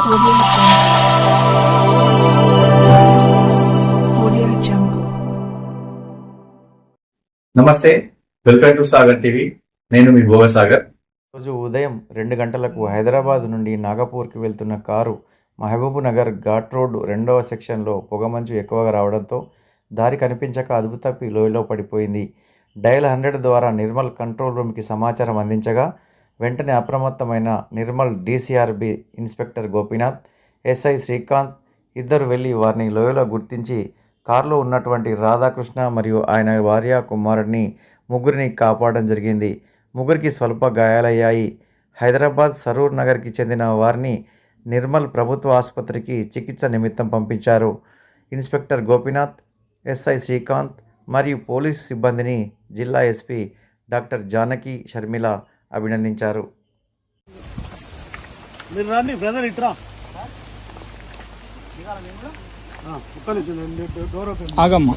Audio Jungle. నమస్తే, welcome to Sagar TV. నేను మీ భోగసాగర్. రోజు ఉదయం 2 గంటలకు హైదరాబాద్ నుండి నాగపూర్కి వెళ్తున్న కారు మహబూబ్ నగర్ ఘాట్ రోడ్డు 2వ సెక్షన్లో పొగమంచు ఎక్కువగా రావడంతో దారి కనిపించక అదుపు తప్పి లోయలో పడిపోయింది. డయల్ 100 ద్వారా నిర్మల్ కంట్రోల్ రూమ్కి సమాచారం అందించగా వెంటనే అప్రమత్తమైన Nirmal DCRB inspector Gopinath, SI Srikanth ఇద్దరు వెళ్లి వారిని లోయలో గుర్తించి కారులో ఉన్నటువంటి రాధాకృష్ణ మరియు ఆయన భార్య కుమారుడిని ముగ్గురిని కాపాడడం జరిగింది. ముగ్గురికి స్వల్ప గాయాలయ్యాయి. హైదరాబాద్ సరూర్ నగర్కి చెందిన వారిని నిర్మల్ ప్రభుత్వ ఆసుపత్రికి చికిత్స నిమిత్తం పంపించారు. ఇన్స్పెక్టర్ గోపీనాథ్, ఎస్ఐ శ్రీకాంత్ మరియు పోలీసు సిబ్బందిని జిల్లా ఎస్పీ డాక్టర్ జానకి షర్మిల అభినందించారు. ఆగమ్మా